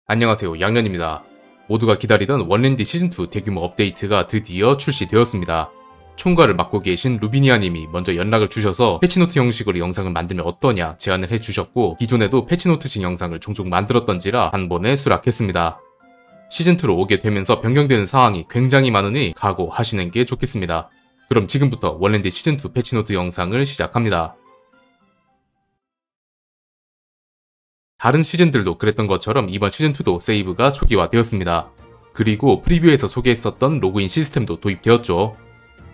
안녕하세요, 양년입니다. 모두가 기다리던 원랜디 시즌2 대규모 업데이트가 드디어 출시되었습니다. 총괄을 맡고 계신 루비니아님이 먼저 연락을 주셔서 패치노트 형식으로 영상을 만들면 어떠냐 제안을 해주셨고, 기존에도 패치노트식 영상을 종종 만들었던지라 한 번에 수락했습니다. 시즌2로 오게 되면서 변경되는 사항이 굉장히 많으니 각오하시는 게 좋겠습니다. 그럼 지금부터 원랜디 시즌2 패치노트 영상을 시작합니다. 다른 시즌들도 그랬던 것처럼 이번 시즌2도 세이브가 초기화되었습니다. 그리고 프리뷰에서 소개했었던 로그인 시스템도 도입되었죠.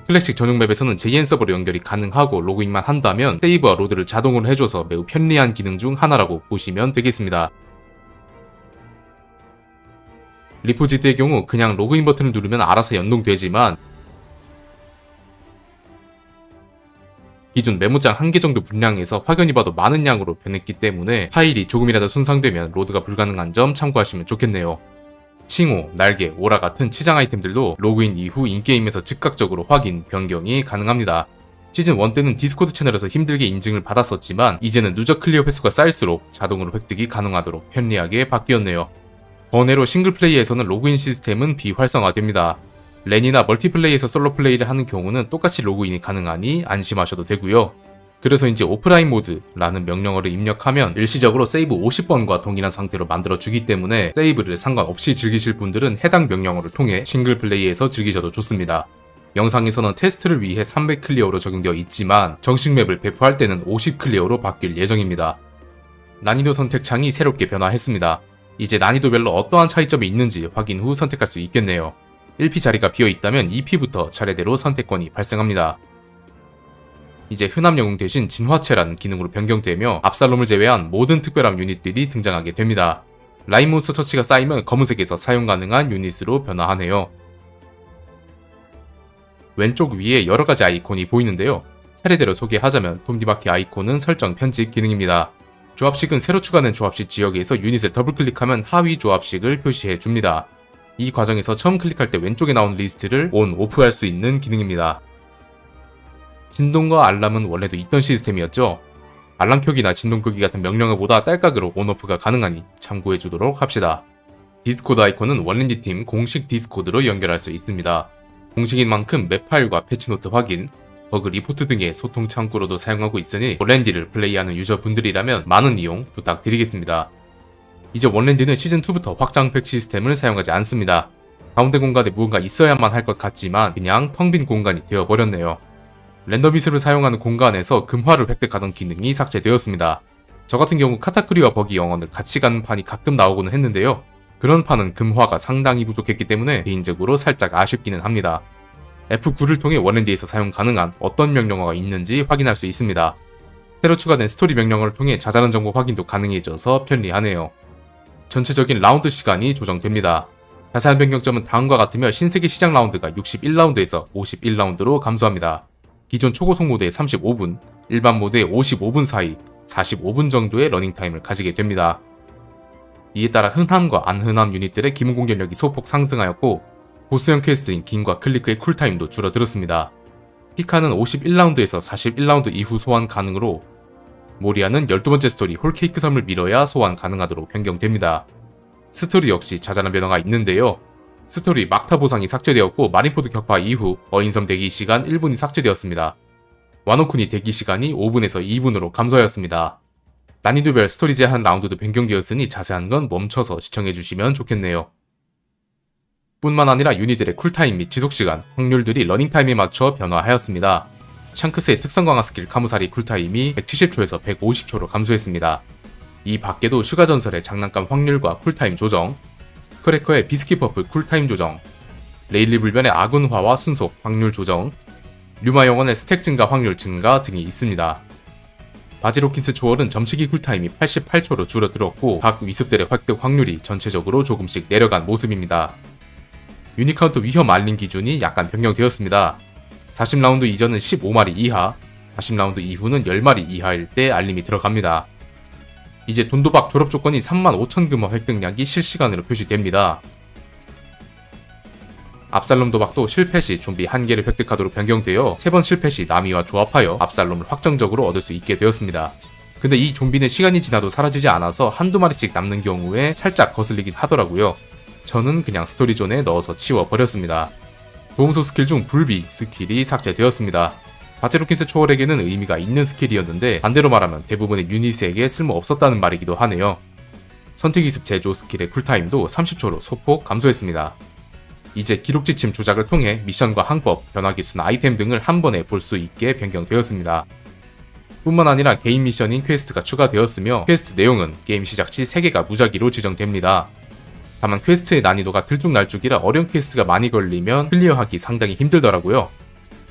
클래식 전용 맵에서는 JN 서버로 연결이 가능하고 로그인만 한다면 세이브와 로드를 자동으로 해줘서 매우 편리한 기능 중 하나라고 보시면 되겠습니다. 리포지트의 경우 그냥 로그인 버튼을 누르면 알아서 연동되지만 기존 메모장 1개 정도 분량에서 확연히 봐도 많은 양으로 변했기 때문에 파일이 조금이라도 손상되면 로드가 불가능한 점 참고하시면 좋겠네요. 칭호, 날개, 오라 같은 치장 아이템들도 로그인 이후 인게임에서 즉각적으로 확인, 변경이 가능합니다. 시즌1 때는 디스코드 채널에서 힘들게 인증을 받았었지만 이제는 누적 클리어 횟수가 쌓일수록 자동으로 획득이 가능하도록 편리하게 바뀌었네요. 번외로 싱글플레이에서는 로그인 시스템은 비활성화됩니다. 랜이나 멀티플레이에서 솔로 플레이를 하는 경우는 똑같이 로그인이 가능하니 안심하셔도 되고요. 그래서 이제 오프라인 모드라는 명령어를 입력하면 일시적으로 세이브 50번과 동일한 상태로 만들어주기 때문에 세이브를 상관없이 즐기실 분들은 해당 명령어를 통해 싱글플레이에서 즐기셔도 좋습니다. 영상에서는 테스트를 위해 300 클리어로 적용되어 있지만 정식 맵을 배포할 때는 50 클리어로 바뀔 예정입니다. 난이도 선택창이 새롭게 변화했습니다. 이제 난이도별로 어떠한 차이점이 있는지 확인 후 선택할 수 있겠네요. 1피 자리가 비어있다면 2피부터 차례대로 선택권이 발생합니다. 이제 흔함 영웅 대신 진화체라는 기능으로 변경되며 압살롬을 제외한 모든 특별함 유닛들이 등장하게 됩니다. 라인 몬스터 처치가 쌓이면 검은색에서 사용 가능한 유닛으로 변화하네요. 왼쪽 위에 여러가지 아이콘이 보이는데요. 차례대로 소개하자면 톰디바퀴 아이콘은 설정 편집 기능입니다. 조합식은 새로 추가된 조합식 지역에서 유닛을 더블클릭하면 하위 조합식을 표시해줍니다. 이 과정에서 처음 클릭할 때 왼쪽에 나오는 리스트를 온, 오프 할 수 있는 기능입니다. 진동과 알람은 원래도 있던 시스템이었죠. 알람 켜기나 진동 끄기 같은 명령어보다 딸깍으로 온, 오프가 가능하니 참고해주도록 합시다. 디스코드 아이콘은 원랜디 팀 공식 디스코드로 연결할 수 있습니다. 공식인 만큼 맵 파일과 패치노트 확인, 버그 리포트 등의 소통 창구로도 사용하고 있으니 원랜디를 플레이하는 유저분들이라면 많은 이용 부탁드리겠습니다. 이제 원랜디는 시즌2부터 확장팩 시스템을 사용하지 않습니다. 가운데 공간에 무언가 있어야만 할 것 같지만 그냥 텅 빈 공간이 되어버렸네요. 랜덤이스를 사용하는 공간에서 금화를 획득하던 기능이 삭제되었습니다. 저 같은 경우 카타쿠리와 버기 영혼을 같이 가는 판이 가끔 나오고는 했는데요. 그런 판은 금화가 상당히 부족했기 때문에 개인적으로 살짝 아쉽기는 합니다. F9를 통해 원랜디에서 사용 가능한 어떤 명령어가 있는지 확인할 수 있습니다. 새로 추가된 스토리 명령어를 통해 자잘한 정보 확인도 가능해져서 편리하네요. 전체적인 라운드 시간이 조정됩니다. 자세한 변경점은 다음과 같으며 신세계 시작 라운드가 61라운드에서 51라운드로 감소합니다. 기존 초고속 모드의 35분, 일반 모드의 55분 사이 45분 정도의 러닝타임을 가지게 됩니다. 이에 따라 흔함과 안 흔함 유닛들의 기본 공격력이 소폭 상승하였고 보스형 퀘스트인 긴과 클리크의 쿨타임도 줄어들었습니다. 피카는 51라운드에서 41라운드 이후 소환 가능으로 모리아는 12번째 스토리 홀케이크 섬을 밀어야 소환 가능하도록 변경됩니다. 스토리 역시 자잘한 변화가 있는데요. 스토리 막타 보상이 삭제되었고 마린포드 격파 이후 어인섬 대기 시간 1분이 삭제되었습니다. 와노쿠니 대기 시간이 5분에서 2분으로 감소하였습니다. 난이도별 스토리 제한 라운드도 변경되었으니 자세한 건 멈춰서 시청해주시면 좋겠네요. 뿐만 아니라 유닛들의 쿨타임 및 지속시간, 확률들이 러닝타임에 맞춰 변화하였습니다. 샹크스의 특성 강화 스킬 카무사리 쿨타임이 170초에서 150초로 감소했습니다. 이 밖에도 슈가 전설의 장난감 확률과 쿨타임 조정, 크래커의 비스킷 퍼플 쿨타임 조정, 레일리 불변의 아군화와 순속 확률 조정, 류마 영혼의 스택 증가 확률 증가 등이 있습니다. 바지로킨스 초월은 점치기 쿨타임이 88초로 줄어들었고 각 위습들의 획득 확률이 전체적으로 조금씩 내려간 모습입니다. 유니카운트 위험 알림 기준이 약간 변경되었습니다. 40라운드 이전은 15마리 이하, 40라운드 이후는 10마리 이하일 때 알림이 들어갑니다. 이제 돈도박 졸업 조건이 35,000 금화 획득량이 실시간으로 표시됩니다. 압살롬 도박도 실패 시 좀비 1개를 획득하도록 변경되어 3번 실패 시 나미와 조합하여 압살롬을 확정적으로 얻을 수 있게 되었습니다. 근데 이 좀비는 시간이 지나도 사라지지 않아서 한두 마리씩 남는 경우에 살짝 거슬리긴 하더라고요. 저는 그냥 스토리존에 넣어서 치워버렸습니다. 도움소 스킬 중 불비 스킬이 삭제되었습니다. 바체로킨스 초월에게는 의미가 있는 스킬이었는데 반대로 말하면 대부분의 유닛에게 쓸모없었다는 말이기도 하네요. 선택이습 제조 스킬의 쿨타임도 30초로 소폭 감소했습니다. 이제 기록 지침 조작을 통해 미션과 항법, 변화기수나 아이템 등을 한 번에 볼 수 있게 변경되었습니다. 뿐만 아니라 개인 미션인 퀘스트가 추가되었으며 퀘스트 내용은 게임 시작 시 3개가 무작위로 지정됩니다. 다만 퀘스트의 난이도가 들쭉날쭉이라 어려운 퀘스트가 많이 걸리면 클리어하기 상당히 힘들더라고요.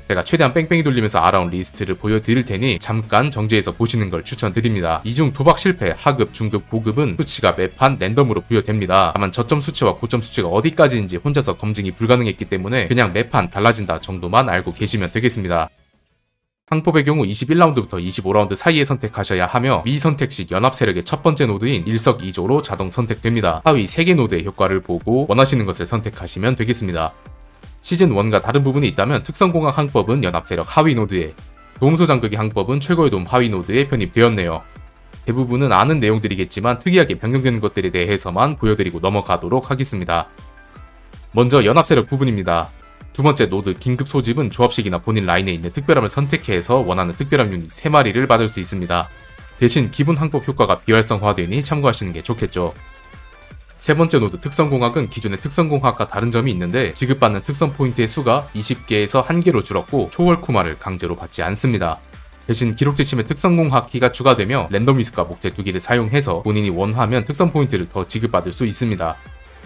제가 최대한 뺑뺑이 돌리면서 알아온 리스트를 보여드릴 테니 잠깐 정지해서 보시는 걸 추천드립니다. 이 중 도박 실패, 하급, 중급, 고급은 수치가 매판 랜덤으로 부여됩니다. 다만 저점 수치와 고점 수치가 어디까지인지 혼자서 검증이 불가능했기 때문에 그냥 매판 달라진다 정도만 알고 계시면 되겠습니다. 항법의 경우 21라운드부터 25라운드 사이에 선택하셔야 하며 미선택식 연합 세력의 첫 번째 노드인 일석이조로 자동 선택됩니다. 하위 3개 노드의 효과를 보고 원하시는 것을 선택하시면 되겠습니다. 시즌1과 다른 부분이 있다면 특성공학 항법은 연합 세력 하위 노드에, 도움소 장극의 항법은 최고의 도움 하위 노드에 편입되었네요. 대부분은 아는 내용들이겠지만 특이하게 변경되는 것들에 대해서만 보여드리고 넘어가도록 하겠습니다. 먼저 연합 세력 부분입니다. 두 번째 노드 긴급 소집은 조합식이나 본인 라인에 있는 특별함을 선택해서 원하는 특별함 유닛 3마리를 받을 수 있습니다. 대신 기본 항법 효과가 비활성화되니 참고하시는 게 좋겠죠. 세 번째 노드 특성공학은 기존의 특성공학과 다른 점이 있는데 지급받는 특성 포인트의 수가 20개에서 1개로 줄었고 초월 쿠마를 강제로 받지 않습니다. 대신 기록 지침에 특성공학 키가 추가되며 랜덤 위스과 목재 2개를 사용해서 본인이 원하면 특성 포인트를 더 지급받을 수 있습니다.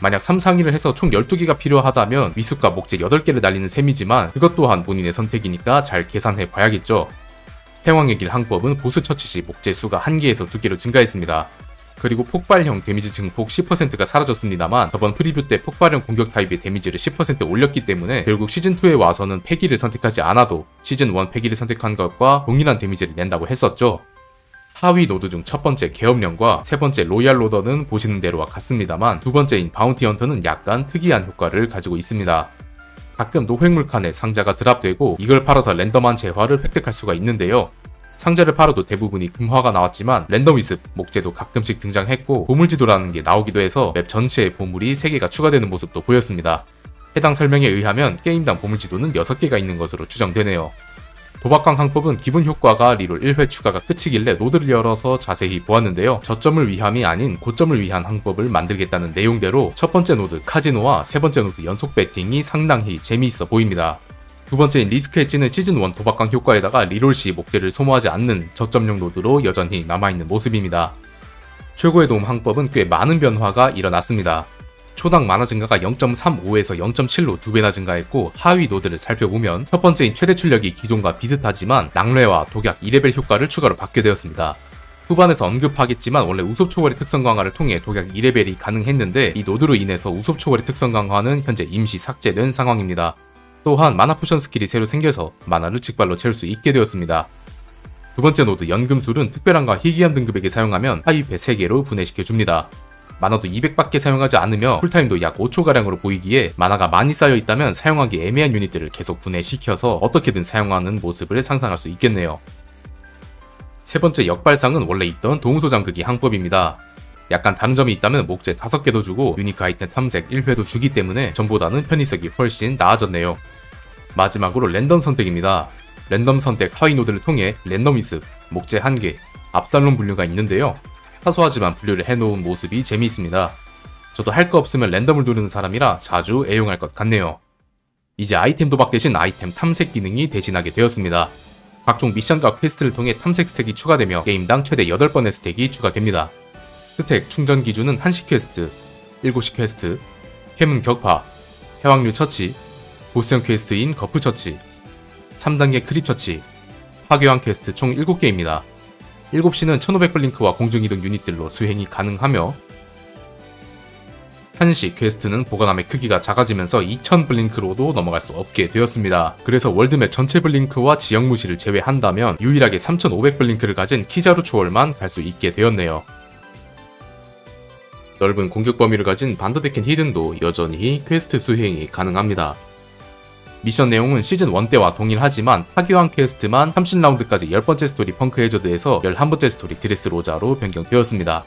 만약 3 상위를 해서 총 12개가 필요하다면 위습과 목재 8개를 날리는 셈이지만 그것 또한 본인의 선택이니까 잘 계산해 봐야겠죠. 패왕의 길 항법은 보스 처치 시 목재 수가 1개에서 2개로 증가했습니다. 그리고 폭발형 데미지 증폭 10%가 사라졌습니다만 저번 프리뷰 때 폭발형 공격 타입의 데미지를 10% 올렸기 때문에 결국 시즌2에 와서는 패기를 선택하지 않아도 시즌1 패기를 선택한 것과 동일한 데미지를 낸다고 했었죠. 하위 노드 중 첫 번째 계엄령과 세 번째 로얄 로더는 보시는 대로와 같습니다만 두 번째인 바운티 헌터는 약간 특이한 효과를 가지고 있습니다. 가끔 노획물 칸에 상자가 드랍되고 이걸 팔아서 랜덤한 재화를 획득할 수가 있는데요. 상자를 팔아도 대부분이 금화가 나왔지만 랜덤 위습, 목재도 가끔씩 등장했고 보물지도라는 게 나오기도 해서 맵 전체에 보물이 3개가 추가되는 모습도 보였습니다. 해당 설명에 의하면 게임당 보물지도는 6개가 있는 것으로 추정되네요. 도박광 항법은 기본 효과가 리롤 1회 추가가 끝이길래 노드를 열어서 자세히 보았는데요. 저점을 위함이 아닌 고점을 위한 항법을 만들겠다는 내용대로 첫 번째 노드 카지노와 세 번째 노드 연속 배팅이 상당히 재미있어 보입니다. 두 번째인 리스크 엣지는 시즌1 도박광 효과에다가 리롤 시 목재를 소모하지 않는 저점용 노드로 여전히 남아있는 모습입니다. 최고의 도움 항법은 꽤 많은 변화가 일어났습니다. 초당 만화 증가가 0.35에서 0.7로 2배나 증가했고 하위 노드를 살펴보면 첫 번째인 최대 출력이 기존과 비슷하지만 낭뢰와 독약 2레벨 효과를 추가로 받게 되었습니다. 후반에서 언급하겠지만 원래 우속 초월의 특성 강화를 통해 독약 2레벨이 가능했는데 이 노드로 인해서 우속 초월의 특성 강화는 현재 임시 삭제된 상황입니다. 또한 마나 포션 스킬이 새로 생겨서 마나를 직발로 채울 수 있게 되었습니다. 두 번째 노드 연금술은 특별함과 희귀함 등급에게 사용하면 하위패 3개로 분해시켜줍니다. 만화도 200밖에 사용하지 않으며 쿨타임도 약 5초가량으로 보이기에 만화가 많이 쌓여있다면 사용하기 애매한 유닛들을 계속 분해시켜서 어떻게든 사용하는 모습을 상상할 수 있겠네요. 세 번째 역발상은 원래 있던 도움소 장극이 항법입니다. 약간 다른 점이 있다면 목재 5개도 주고 유니크 아이템 탐색 1회도 주기 때문에 전보다는 편의성이 훨씬 나아졌네요. 마지막으로 랜덤 선택입니다. 랜덤 선택 하위 노드를 통해 랜덤 위습, 목재 1개, 압살롬 분류가 있는데요. 사소하지만 분류를 해놓은 모습이 재미있습니다. 저도 할 거 없으면 랜덤을 누르는 사람이라 자주 애용할 것 같네요. 이제 아이템 도박 대신 아이템 탐색 기능이 대신하게 되었습니다. 각종 미션과 퀘스트를 통해 탐색 스택이 추가되며 게임당 최대 8번의 스택이 추가됩니다. 스택 충전 기준은 한시 퀘스트, 7시 퀘스트, 해문 격파, 해왕류 처치, 보스형 퀘스트인 거프 처치, 3단계 크립 처치, 파괴왕 퀘스트 총 7개입니다. 7시는 1500블링크와 공중이동 유닛들로 수행이 가능하며 1시 퀘스트는 보관함의 크기가 작아지면서 2000블링크로도 넘어갈 수 없게 되었습니다. 그래서 월드맵 전체 블링크와 지역 무시를 제외한다면 유일하게 3500블링크를 가진 키자루 초월만 갈 수 있게 되었네요. 넓은 공격 범위를 가진 반더데켄 히든도 여전히 퀘스트 수행이 가능합니다. 미션 내용은 시즌 1 때와 동일하지만 파괴왕 퀘스트만 30라운드까지 10번째 스토리 펑크 해저드에서 11번째 스토리 드레스 로자로 변경되었습니다.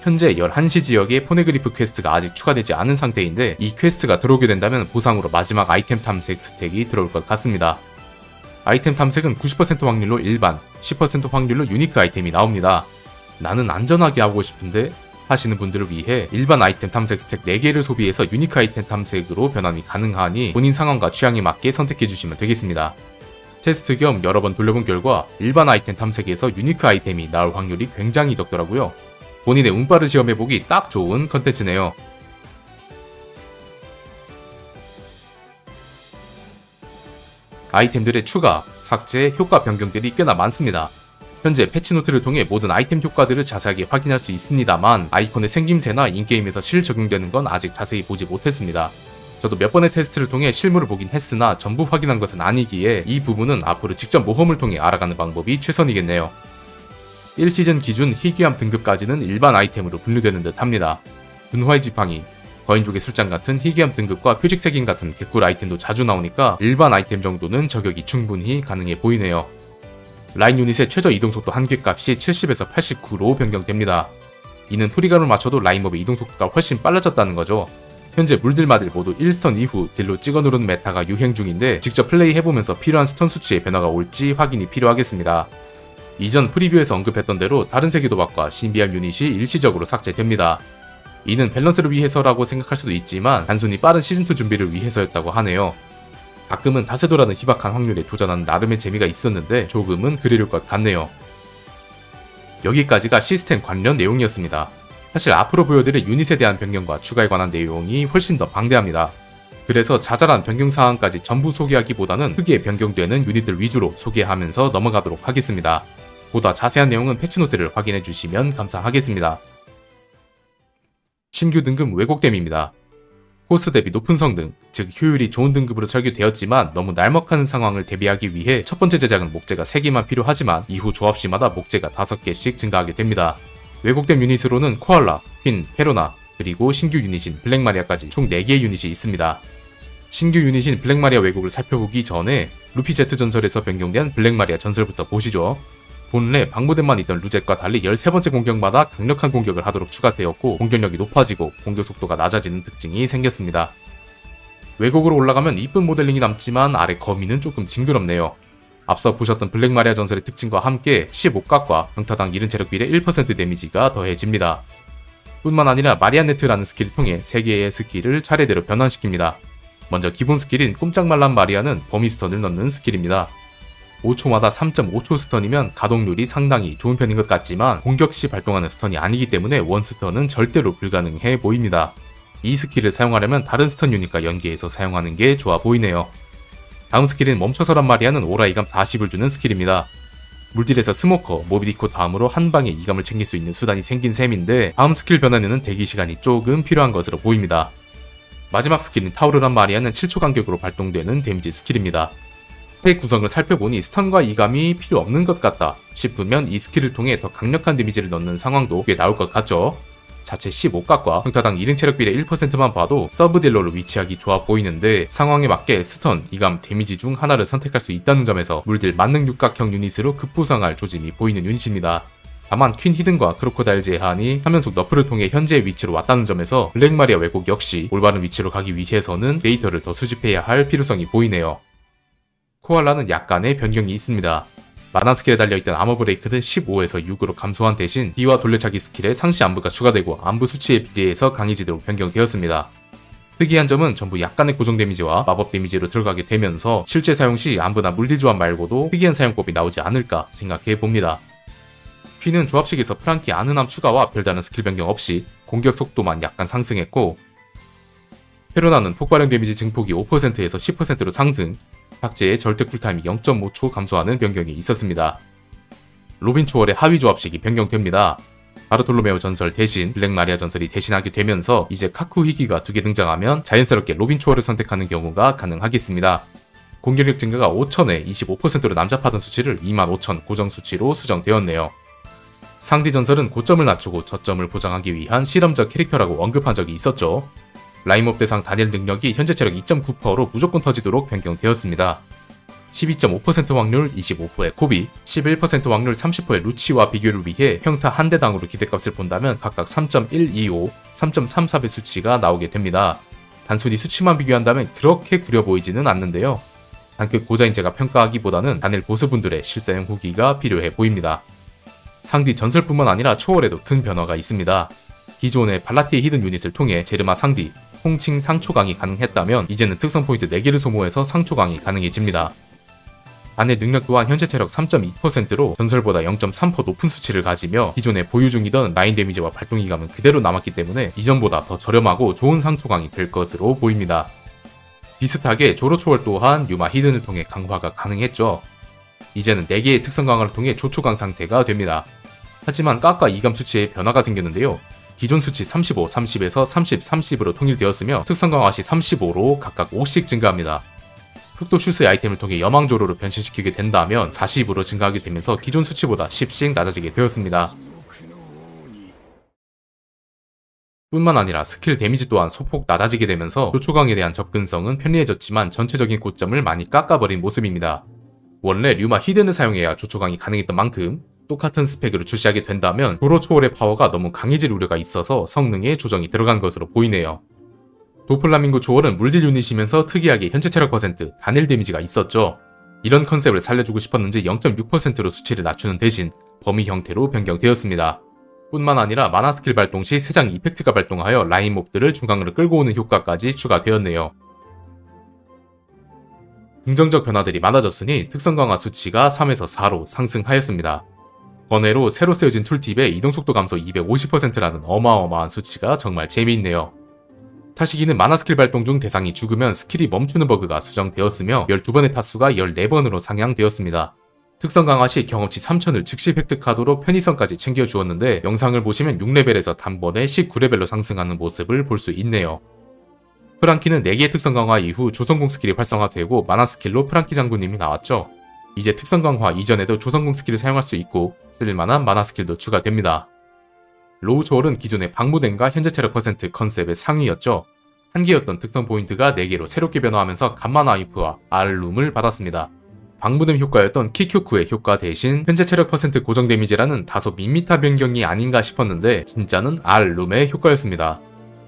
현재 11시 지역에 포네그리프 퀘스트가 아직 추가되지 않은 상태인데 이 퀘스트가 들어오게 된다면 보상으로 마지막 아이템 탐색 스택이 들어올 것 같습니다. 아이템 탐색은 90% 확률로 일반, 10% 확률로 유니크 아이템이 나옵니다. 나는 안전하게 하고 싶은데 하시는 분들을 위해 일반 아이템 탐색 스택 4개를 소비해서 유니크 아이템 탐색으로 변환이 가능하니 본인 상황과 취향에 맞게 선택해주시면 되겠습니다. 테스트 겸 여러 번 돌려본 결과 일반 아이템 탐색에서 유니크 아이템이 나올 확률이 굉장히 적더라고요. 본인의 운빨을 시험해보기 딱 좋은 컨텐츠네요. 아이템들의 추가, 삭제, 효과 변경들이 꽤나 많습니다. 현재 패치노트를 통해 모든 아이템 효과들을 자세하게 확인할 수 있습니다만 아이콘의 생김새나 인게임에서 실 적용되는 건 아직 자세히 보지 못했습니다. 저도 몇 번의 테스트를 통해 실물을 보긴 했으나 전부 확인한 것은 아니기에 이 부분은 앞으로 직접 모험을 통해 알아가는 방법이 최선이겠네요. 1시즌 기준 희귀함 등급까지는 일반 아이템으로 분류되는 듯 합니다. 분화의 지팡이, 거인족의 술장 같은 희귀함 등급과 표식색인 같은 개꿀 아이템도 자주 나오니까 일반 아이템 정도는 저격이 충분히 가능해 보이네요. 라인 유닛의 최저 이동속도 한계값이 70에서 89로 변경됩니다. 이는 프리가로 맞춰도 라인몹의 이동속도가 훨씬 빨라졌다는 거죠. 현재 물들마들 모두 1스턴 이후 딜로 찍어 누르는 메타가 유행 중인데 직접 플레이해보면서 필요한 스턴 수치의 변화가 올지 확인이 필요하겠습니다. 이전 프리뷰에서 언급했던 대로 다른 세계 도박과 신비한 유닛이 일시적으로 삭제됩니다. 이는 밸런스를 위해서라고 생각할 수도 있지만 단순히 빠른 시즌2 준비를 위해서였다고 하네요. 가끔은 다세도라는 희박한 확률에 도전하는 나름의 재미가 있었는데 조금은 그리울 것 같네요. 여기까지가 시스템 관련 내용이었습니다. 사실 앞으로 보여드릴 유닛에 대한 변경과 추가에 관한 내용이 훨씬 더 방대합니다. 그래서 자잘한 변경 사항까지 전부 소개하기보다는 크게 변경되는 유닛들 위주로 소개하면서 넘어가도록 하겠습니다. 보다 자세한 내용은 패치노트를 확인해 주시면 감사하겠습니다. 신규 등급 왜곡됨입니다. 코스트 대비 높은 성능, 즉 효율이 좋은 등급으로 설계되었지만 너무 날먹하는 상황을 대비하기 위해 첫 번째 제작은 목재가 3개만 필요하지만 이후 조합 시마다 목재가 5개씩 증가하게 됩니다. 왜곡된 유닛으로는 코알라, 퀸, 페로나, 그리고 신규 유닛인 블랙마리아까지 총 4개의 유닛이 있습니다. 신규 유닛인 블랙마리아 왜곡을 살펴보기 전에 루피 제트 전설에서 변경된 블랙마리아 전설부터 보시죠. 본래 방무대만 있던 루젯과 달리 13번째 공격마다 강력한 공격을 하도록 추가되었고 공격력이 높아지고 공격 속도가 낮아지는 특징이 생겼습니다. 왜곡으로 올라가면 이쁜 모델링이 남지만 아래 거미는 조금 징그럽네요. 앞서 보셨던 블랙마리아 전설의 특징과 함께 15각과 강타당 70 체력 비례 1% 데미지가 더해집니다. 뿐만 아니라 마리아네트라는 스킬을 통해 3개의 스킬을 차례대로 변환시킵니다. 먼저 기본 스킬인 꼼짝말란 마리아는 범위 스턴을 넣는 스킬입니다. 5초마다 3.5초 스턴이면 가동률이 상당히 좋은 편인 것 같지만 공격 시 발동하는 스턴이 아니기 때문에 원 스턴은 절대로 불가능해 보입니다. 이 스킬을 사용하려면 다른 스턴 유닛과 연계해서 사용하는 게 좋아 보이네요. 다음 스킬인 멈춰서란 마리아는 오라 이감 40을 주는 스킬입니다. 물딜에서 스모커, 모비디코 다음으로 한 방에 이감을 챙길 수 있는 수단이 생긴 셈인데 다음 스킬 변환에는 대기 시간이 조금 필요한 것으로 보입니다. 마지막 스킬인 타오르란 마리아는 7초 간격으로 발동되는 데미지 스킬입니다. 스펙 구성을 살펴보니 스턴과 이감이 필요 없는 것 같다 싶으면 이 스킬을 통해 더 강력한 데미지를 넣는 상황도 꽤 나올 것 같죠. 자체 15각과 평타당 1인 체력 비례 1%만 봐도 서브 딜러로 위치하기 좋아 보이는데 상황에 맞게 스턴, 이감, 데미지 중 하나를 선택할 수 있다는 점에서 물딜 만능 육각형 유닛으로 급부상할 조짐이 보이는 유닛입니다. 다만 퀸 히든과 크로코다일 제한이 화면속 너프를 통해 현재의 위치로 왔다는 점에서 블랙마리아 왜곡 역시 올바른 위치로 가기 위해서는 데이터를 더 수집해야 할 필요성이 보이네요. 코알라는 약간의 변경이 있습니다. 만화 스킬에 달려있던 아머 브레이크는 15에서 6으로 감소한 대신 D와 돌려차기 스킬에 상시 안부가 추가되고 안부 수치에 비례해서 강해지도록 변경되었습니다. 특이한 점은 전부 약간의 고정 데미지와 마법 데미지로 들어가게 되면서 실제 사용 시 안부나 물딜 조합 말고도 특이한 사용법이 나오지 않을까 생각해 봅니다. 퀸은 조합식에서 프랑키 아는함 추가와 별다른 스킬 변경 없이 공격 속도만 약간 상승했고 페로나는 폭발형 데미지 증폭이 5%에서 10%로 상승, 삭제의 절대 쿨타임이 0.5초 감소하는 변경이 있었습니다. 로빈 초월의 하위 조합식이 변경됩니다. 바르톨로메오 전설 대신 블랙마리아 전설이 대신하게 되면서 이제 카쿠 희귀가 2개 등장하면 자연스럽게 로빈 초월을 선택하는 경우가 가능하겠습니다. 공격력 증가가 5,000에 25%로 남잡하던 수치를 25,000 고정 수치로 수정되었네요. 상디 전설은 고점을 낮추고 저점을 보장하기 위한 실험적 캐릭터라고 언급한 적이 있었죠. 라인몹 대상 단일 능력이 현재 체력 2.9%로 무조건 터지도록 변경되었습니다. 12.5% 확률 25%의 코비, 11% 확률 30%의 루치와 비교를 위해 평타 한 대당으로 기대값을 본다면 각각 3.125, 3.34배 수치가 나오게 됩니다. 단순히 수치만 비교한다면 그렇게 구려 보이지는 않는데요. 단급 고자인제가 평가하기보다는 단일 보스분들의 실사용 후기가 필요해 보입니다. 상디 전설뿐만 아니라 초월에도 큰 변화가 있습니다. 기존의 발라티의 히든 유닛을 통해 제르마 상디, 홍칭 상초 강이 가능했다면 이제는 특성 포인트 4개를 소모해서 상초 강이 가능해집니다. 단일 능력 또한 현재 체력 3.2%로 전설보다 0.3% 높은 수치를 가지며 기존에 보유 중이던 라인 데미지와 발동기감은 그대로 남았기 때문에 이전보다 더 저렴하고 좋은 상초강이 될 것으로 보입니다. 비슷하게 조로 초월 또한 유마 히든을 통해 강화가 가능했죠. 이제는 4개의 특성 강화를 통해 조초강 상태가 됩니다. 하지만 깎아 2감 수치에 변화가 생겼는데요. 기존 수치 35, 30에서 30, 30으로 통일되었으며 특성 강화 시 35로 각각 5씩 증가합니다. 흑도 슈스의 아이템을 통해 여망조로로 변신시키게 된다면 40으로 증가하게 되면서 기존 수치보다 10씩 낮아지게 되었습니다. 뿐만 아니라 스킬 데미지 또한 소폭 낮아지게 되면서 조초강에 대한 접근성은 편리해졌지만 전체적인 고점을 많이 깎아버린 모습입니다. 원래 류마 히든을 사용해야 조초강이 가능했던 만큼 똑같은 스펙으로 출시하게 된다면 조로 초월의 파워가 너무 강해질 우려가 있어서 성능에 조정이 들어간 것으로 보이네요. 도플라밍고 초월은 물딜 유닛이면서 특이하게 현재 체력 %, 단일 데미지가 있었죠. 이런 컨셉을 살려주고 싶었는지 0.6%로 수치를 낮추는 대신 범위 형태로 변경되었습니다. 뿐만 아니라 마나 스킬 발동 시 3장 이펙트가 발동하여 라인 몹들을 중앙으로 끌고 오는 효과까지 추가되었네요. 긍정적 변화들이 많아졌으니 특성 강화 수치가 3에서 4로 상승하였습니다. 번외로 새로 쓰여진 툴팁에 이동속도 감소 250%라는 어마어마한 수치가 정말 재미있네요. 타시기는 마나 스킬 발동 중 대상이 죽으면 스킬이 멈추는 버그가 수정되었으며 12번의 타수가 14번으로 상향되었습니다. 특성 강화 시 경험치 3000을 즉시 획득하도록 편의성까지 챙겨주었는데 영상을 보시면 6레벨에서 단번에 19레벨로 상승하는 모습을 볼 수 있네요. 프랑키는 4개의 특성 강화 이후 조성공 스킬이 활성화되고 마나 스킬로 프랑키 장군님이 나왔죠. 이제 특성 강화 이전에도 조성공 스킬을 사용할 수 있고 쓸만한 마나 스킬도 추가됩니다. 로우 초월은 기존의 방무댐과 현재 체력 % 컨셉의 상위였죠. 한 개였던 특성 포인트가 4개로 새롭게 변화하면서 감마나 와이프와 R룸을 받았습니다. 방무댐 효과였던 키큐쿠의 효과 대신 현재 체력 % 고정 데미지라는 다소 밋밋한 변경이 아닌가 싶었는데 진짜는 R룸의 효과였습니다.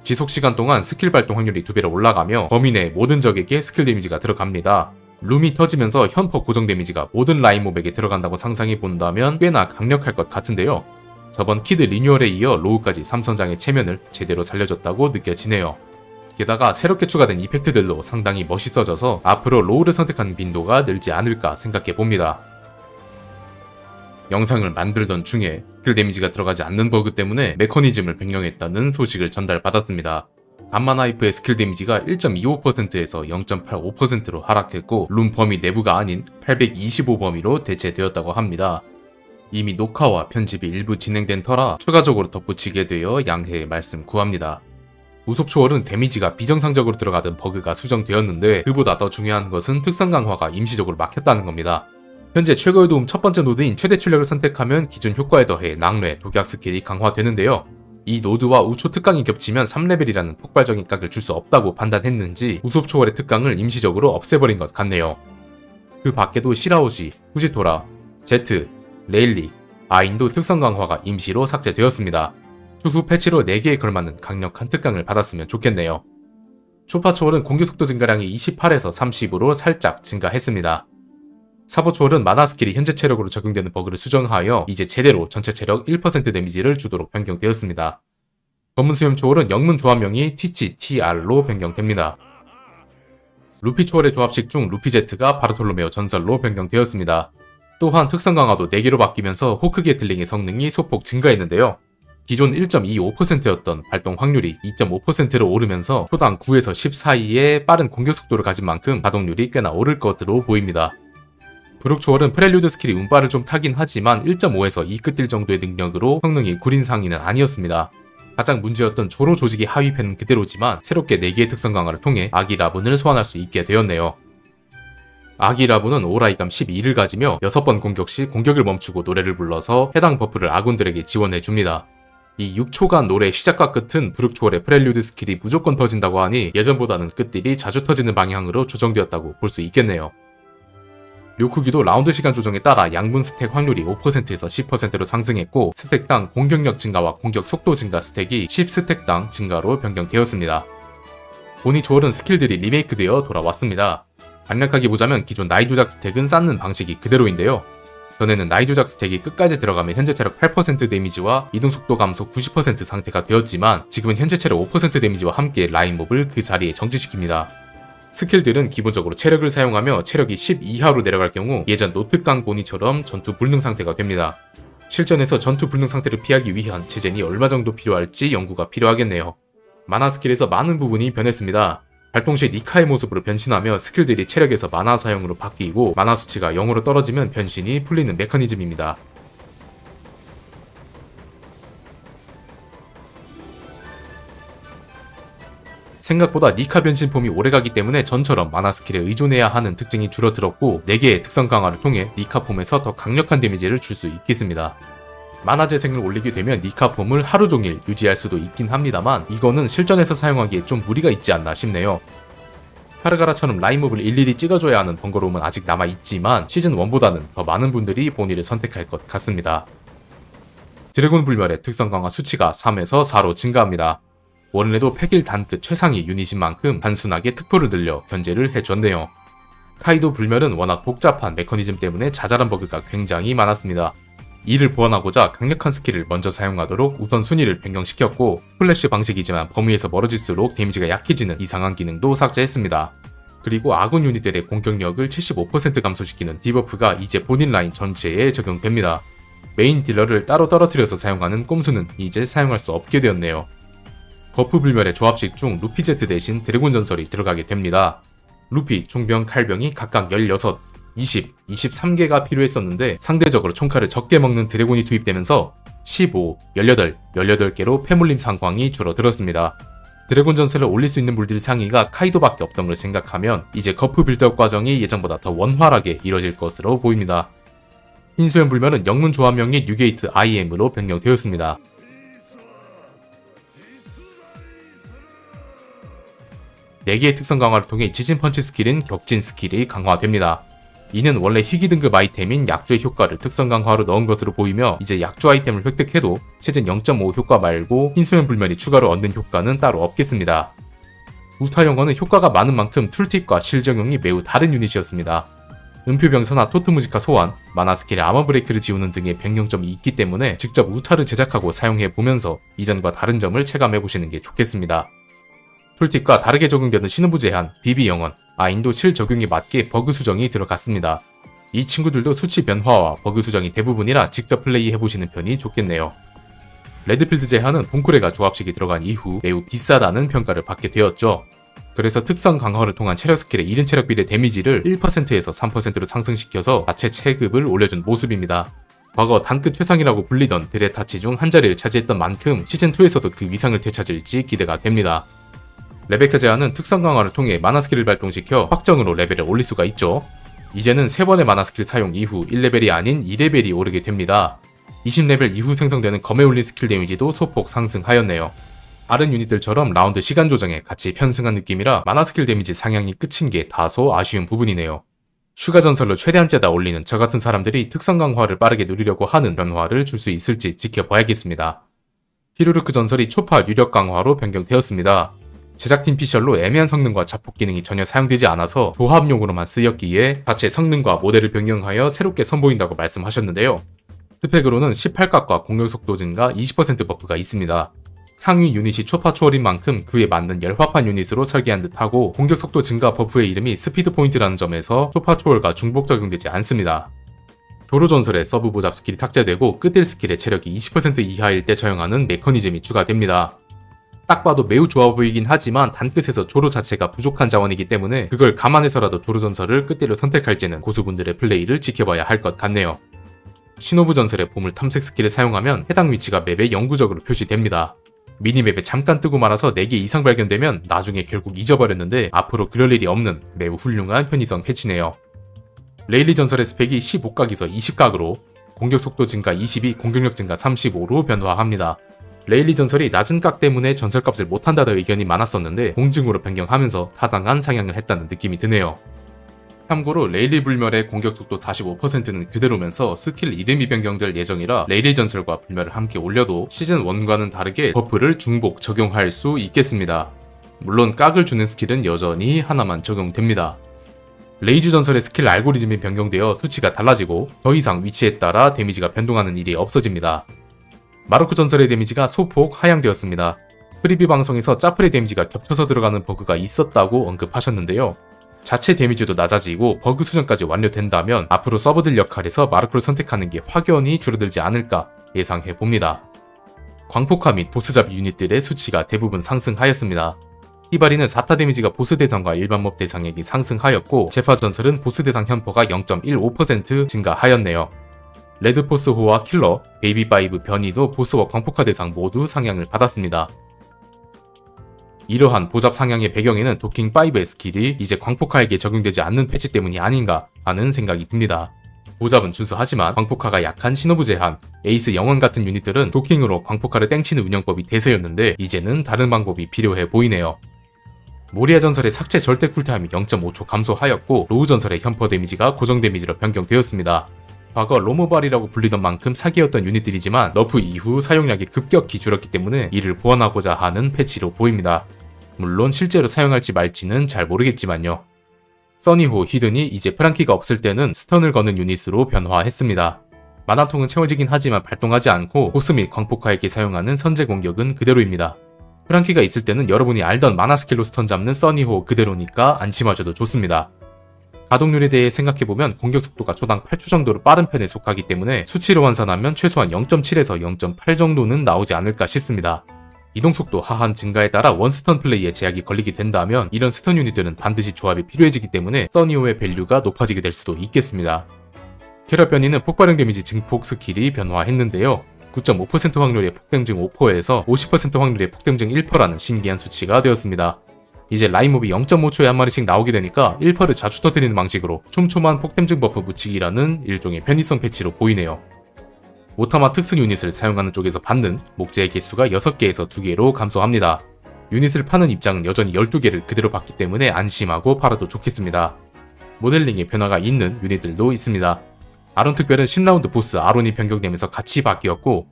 지속시간 동안 스킬 발동 확률이 2배로 올라가며 범위 내 모든 적에게 스킬 데미지가 들어갑니다. 룸이 터지면서 현퍼 고정 데미지가 모든 라인 몹에게 들어간다고 상상해 본다면 꽤나 강력할 것 같은데요. 저번 키드 리뉴얼에 이어 로우까지 3선장의 체면을 제대로 살려줬다고 느껴지네요. 게다가 새롭게 추가된 이펙트들도 상당히 멋있어져서 앞으로 로우를 선택하는 빈도가 늘지 않을까 생각해봅니다. 영상을 만들던 중에 스킬 데미지가 들어가지 않는 버그 때문에 메커니즘을 변경했다는 소식을 전달받았습니다. 감마나이프의 스킬 데미지가 1.25%에서 0.85%로 하락했고 룸 범위 내부가 아닌 825 범위로 대체되었다고 합니다. 이미 녹화와 편집이 일부 진행된 터라 추가적으로 덧붙이게 되어 양해의 말씀 구합니다. 우속 초월은 데미지가 비정상적으로 들어가던 버그가 수정되었는데 그보다 더 중요한 것은 특성 강화가 임시적으로 막혔다는 겁니다. 현재 최고의 도움 첫 번째 노드인 최대 출력을 선택하면 기존 효과에 더해 낭뢰, 독약 스킬이 강화되는데요. 이 노드와 우초 특강이 겹치면 3레벨이라는 폭발적인 각을 줄 수 없다고 판단했는지 우속 초월의 특강을 임시적으로 없애버린 것 같네요. 그 밖에도 시라오시, 후지토라, 제트, 레일리, 아인도 특성 강화가 임시로 삭제되었습니다. 추후 패치로 4개에 걸맞는 강력한 특강을 받았으면 좋겠네요. 초파 초월은 공격 속도 증가량이 28에서 30으로 살짝 증가했습니다. 사보 초월은 마나 스킬이 현재 체력으로 적용되는 버그를 수정하여 이제 제대로 전체 체력 1% 데미지를 주도록 변경되었습니다. 검은 수염 초월은 영문 조합명이 TCTR로 변경됩니다. 루피 초월의 조합식 중 루피 제트가 바르톨로메오 전설로 변경되었습니다. 또한 특성 강화도 4개로 바뀌면서 호크 게틀링의 성능이 소폭 증가했는데요. 기존 1.25%였던 발동 확률이 2.5%로 오르면서 초당 9에서 10 사이의 빠른 공격 속도를 가진 만큼 가동률이 꽤나 오를 것으로 보입니다. 브룩 초월은 프렐류드 스킬이 운빨을 좀 타긴 하지만 1.5에서 2끝딜 정도의 능력으로 성능이 구린 상위는 아니었습니다. 가장 문제였던 조로 조직의 하위패는 그대로지만 새롭게 4개의 특성 강화를 통해 아기 라분을 소환할 수 있게 되었네요. 아기 라분은 오라이감 12를 가지며 6번 공격 시 공격을 멈추고 노래를 불러서 해당 버프를 아군들에게 지원해줍니다. 이 6초간 노래 시작과 끝은 브룩초월의 프렐류드 스킬이 무조건 터진다고 하니 예전보다는 끝딜이 자주 터지는 방향으로 조정되었다고 볼 수 있겠네요. 료쿠기도 라운드 시간 조정에 따라 양분 스택 확률이 5%에서 10%로 상승했고 스택당 공격력 증가와 공격 속도 증가 스택이 10스택당 증가로 변경되었습니다. 보니 초월은 스킬들이 리메이크되어 돌아왔습니다. 간략하게 보자면 기존 나이 조작 스택은 쌓는 방식이 그대로인데요. 전에는 나이 조작 스택이 끝까지 들어가면 현재 체력 8% 데미지와 이동 속도 감소 90% 상태가 되었지만 지금은 현재 체력 5% 데미지와 함께 라인 몹을 그 자리에 정지시킵니다. 스킬들은 기본적으로 체력을 사용하며 체력이 10 이하로 내려갈 경우 예전 노트강 보니처럼 전투 불능 상태가 됩니다. 실전에서 전투 불능 상태를 피하기 위한 제젠이 얼마 정도 필요할지 연구가 필요하겠네요. 만화 스킬에서 많은 부분이 변했습니다. 발동 시 니카의 모습으로 변신하며 스킬들이 체력에서 만화 사용으로 바뀌고 만화 수치가 0으로 떨어지면 변신이 풀리는 메커니즘입니다. 생각보다 니카 변신 폼이 오래가기 때문에 전처럼 만화 스킬에 의존해야 하는 특징이 줄어들었고 4개의 특성 강화를 통해 니카 폼에서 더 강력한 데미지를 줄 수 있겠습니다. 만화 재생을 올리게 되면 니카 폼을 하루 종일 유지할 수도 있긴 합니다만 이거는 실전에서 사용하기에 좀 무리가 있지 않나 싶네요. 카르가라처럼 라인몹을 일일이 찍어줘야 하는 번거로움은 아직 남아있지만 시즌1보다는 더 많은 분들이 보니를 선택할 것 같습니다. 드래곤 불멸의 특성 강화 수치가 3에서 4로 증가합니다. 원래도 패길 단끝 최상위 유닛인 만큼 단순하게 특포를 늘려 견제를 해줬네요. 카이도 불멸은 워낙 복잡한 메커니즘 때문에 자잘한 버그가 굉장히 많았습니다. 이를 보완하고자 강력한 스킬을 먼저 사용하도록 우선순위를 변경시켰고 스플래시 방식이지만 범위에서 멀어질수록 데미지가 약해지는 이상한 기능도 삭제했습니다. 그리고 아군 유닛들의 공격력을 75% 감소시키는 디버프가 이제 본인 라인 전체에 적용됩니다. 메인 딜러를 따로 떨어뜨려서 사용하는 꼼수는 이제 사용할 수 없게 되었네요. 버프 불멸의 조합식 중 루피 제트 대신 드래곤 전설이 들어가게 됩니다. 루피, 총병, 칼병이 각각 16, 20, 23개가 필요했었는데 상대적으로 총칼을 적게 먹는 드래곤이 투입되면서 15, 18, 18개로 패물림 상황이 줄어들었습니다. 드래곤 전설을 올릴 수 있는 물들 상위가 카이도밖에 없던 걸 생각하면 이제 거프 빌드업 과정이 예전보다 더 원활하게 이뤄질 것으로 보입니다. 흰수염 불멸은 영문 조합명이 뉴게이트 IM으로 변경되었습니다. 4개의 특성 강화를 통해 지진 펀치 스킬인 격진 스킬이 강화됩니다. 이는 원래 희귀 등급 아이템인 약주의 효과를 특성 강화로 넣은 것으로 보이며 이제 약주 아이템을 획득해도 체진 0.5 효과 말고 흰수염 불멸이 추가로 얻는 효과는 따로 없겠습니다. 우타영어는 효과가 많은 만큼 툴팁과 실적용이 매우 다른 유닛이었습니다. 은표병사나 토트무지카 소환, 마나 스킬의 아머 브레이크를 지우는 등의 변경점이 있기 때문에 직접 우타를 제작하고 사용해보면서 이전과 다른 점을 체감해보시는 게 좋겠습니다. 툴팁과 다르게 적용되는 신호부 제한, 비비 영원, 아인도 실 적용에 맞게 버그 수정이 들어갔습니다. 이 친구들도 수치 변화와 버그 수정이 대부분이라 직접 플레이해보시는 편이 좋겠네요. 레드필드 제한은 봉쿠레가 조합식이 들어간 이후 매우 비싸다는 평가를 받게 되었죠. 그래서 특성 강화를 통한 체력 스킬의 이른 체력 비례 데미지를 1%에서 3%로 상승시켜서 자체 체급을 올려준 모습입니다. 과거 단끝 최상이라고 불리던 드레타치 중 한 자리를 차지했던 만큼 시즌2에서도 그 위상을 되찾을지 기대가 됩니다. 레베카 제한은 특성 강화를 통해 마나 스킬을 발동시켜 확정으로 레벨을 올릴 수가 있죠. 이제는 3번의 마나 스킬 사용 이후 1레벨이 아닌 2레벨이 오르게 됩니다. 20레벨 이후 생성되는 검에 올린 스킬 데미지도 소폭 상승하였네요. 다른 유닛들처럼 라운드 시간 조정에 같이 편승한 느낌이라 마나 스킬 데미지 상향이 끝인 게 다소 아쉬운 부분이네요. 슈가 전설로 최대한째다 올리는 저 같은 사람들이 특성 강화를 빠르게 누리려고 하는 변화를 줄 수 있을지 지켜봐야겠습니다. 히루르크 전설이 초파 유력 강화로 변경되었습니다. 제작팀 피셜로 애매한 성능과 자폭 기능이 전혀 사용되지 않아서 조합용으로만 쓰였기에 자체 성능과 모델을 변경하여 새롭게 선보인다고 말씀하셨는데요. 스펙으로는 18각과 공격속도 증가 20% 버프가 있습니다. 상위 유닛이 초파 초월인 만큼 그에 맞는 열화판 유닛으로 설계한 듯하고 공격속도 증가 버프의 이름이 스피드 포인트라는 점에서 초파 초월과 중복 적용되지 않습니다. 조로 전설의 서브 보잡 스킬이 탑재되고 끝딜 스킬의 체력이 20% 이하일 때 저용하는 메커니즘이 추가됩니다. 딱 봐도 매우 좋아 보이긴 하지만 단끝에서 조로 자체가 부족한 자원이기 때문에 그걸 감안해서라도 조로 전설을 끝대로 선택할지는 고수분들의 플레이를 지켜봐야 할 것 같네요. 시노부 전설의 보물 탐색 스킬을 사용하면 해당 위치가 맵에 영구적으로 표시됩니다. 미니맵에 잠깐 뜨고 말아서 4개 이상 발견되면 나중에 결국 잊어버렸는데 앞으로 그럴 일이 없는 매우 훌륭한 편의성 패치네요. 레일리 전설의 스펙이 15각에서 20각으로 공격속도 증가 22, 공격력 증가 35로 변화합니다. 레일리 전설이 낮은 각 때문에 전설값을 못한다는 의견이 많았었는데 공증으로 변경하면서 타당한 상향을 했다는 느낌이 드네요. 참고로 레일리 불멸의 공격속도 45%는 그대로면서 스킬 이름이 변경될 예정이라 레일리 전설과 불멸을 함께 올려도 시즌1과는 다르게 버프를 중복 적용할 수 있겠습니다. 물론 깍을 주는 스킬은 여전히 하나만 적용됩니다. 레이즈 전설의 스킬 알고리즘이 변경되어 수치가 달라지고 더 이상 위치에 따라 데미지가 변동하는 일이 없어집니다. 마르크 전설의 데미지가 소폭 하향되었습니다. 프리뷰 방송에서 짜프의 데미지가 겹쳐서 들어가는 버그가 있었다고 언급하셨는데요. 자체 데미지도 낮아지고 버그 수정까지 완료된다면 앞으로 서버들 역할에서 마르크를 선택하는 게 확연히 줄어들지 않을까 예상해봅니다. 광폭화 및 보스잡이 유닛들의 수치가 대부분 상승하였습니다. 히바리는 4타 데미지가 보스 대상과 일반 몹 대상에게 상승하였고 제파 전설은 보스 대상 현퍼가 0.15% 증가하였네요. 레드포스호와 킬러, 베이비5 변이도 보스와 광폭화 대상 모두 상향을 받았습니다. 이러한 보잡 상향의 배경에는 도킹5의 스킬이 이제 광폭화에게 적용되지 않는 패치 때문이 아닌가 하는 생각이 듭니다. 보잡은 준수하지만 광폭화가 약한 신호부 제한, 에이스 영원 같은 유닛들은 도킹으로 광폭화를 땡치는 운영법이 대세였는데 이제는 다른 방법이 필요해 보이네요. 모리아 전설의 삭제 절대 쿨타임이 0.5초 감소하였고 로우 전설의 현퍼 데미지가 고정 데미지로 변경되었습니다. 과거 로모발이라고 불리던 만큼 사기였던 유닛들이지만 너프 이후 사용량이 급격히 줄었기 때문에 이를 보완하고자 하는 패치로 보입니다. 물론 실제로 사용할지 말지는 잘 모르겠지만요. 써니호, 히든이 이제 프랑키가 없을 때는 스턴을 거는 유닛으로 변화했습니다. 만화통은 채워지긴 하지만 발동하지 않고 보스 및 광폭화에게 사용하는 선제 공격은 그대로입니다. 프랑키가 있을 때는 여러분이 알던 만화 스킬로 스턴 잡는 써니호 그대로니까 안심하셔도 좋습니다. 가동률에 대해 생각해보면 공격 속도가 초당 8초 정도로 빠른 편에 속하기 때문에 수치로 환산하면 최소한 0.7에서 0.8 정도는 나오지 않을까 싶습니다. 이동속도 하한 증가에 따라 원스턴 플레이에 제약이 걸리게 된다면 이런 스턴 유닛들은 반드시 조합이 필요해지기 때문에 써니호의 밸류가 높아지게 될 수도 있겠습니다. 캐럿 변이는 폭발형 데미지 증폭 스킬이 변화했는데요. 9.5% 확률의 폭댐증 5%에서 50% 확률의 폭댐증 1%라는 신기한 수치가 되었습니다. 이제 라인몹이 0.5초에 한 마리씩 나오게 되니까 1%를 자주 터뜨리는 방식으로 촘촘한 폭댐증 버프 묻히기라는 일종의 편의성 패치로 보이네요. 오타마 특수 유닛을 사용하는 쪽에서 받는 목재의 개수가 6개에서 2개로 감소합니다. 유닛을 파는 입장은 여전히 12개를 그대로 받기 때문에 안심하고 팔아도 좋겠습니다. 모델링에 변화가 있는 유닛들도 있습니다. 아론 특별은 10라운드 보스 아론이 변경되면서 같이 바뀌었고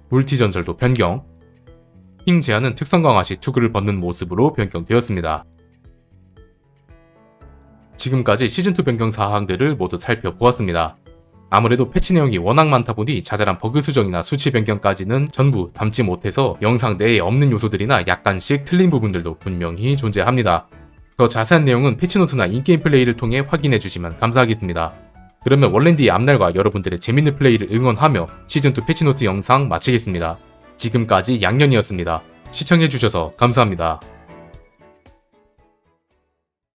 물티 전설도 변경, 킹 제한은 특성 강화 시 투구를 벗는 모습으로 변경되었습니다. 지금까지 시즌2 변경 사항들을 모두 살펴보았습니다. 아무래도 패치 내용이 워낙 많다 보니 자잘한 버그 수정이나 수치 변경까지는 전부 담지 못해서 영상 내에 없는 요소들이나 약간씩 틀린 부분들도 분명히 존재합니다. 더 자세한 내용은 패치노트나 인게임 플레이를 통해 확인해주시면 감사하겠습니다. 그러면 월랜디의 앞날과 여러분들의 재밌는 플레이를 응원하며 시즌2 패치노트 영상 마치겠습니다. 지금까지 양년이었습니다. 시청해주셔서 감사합니다.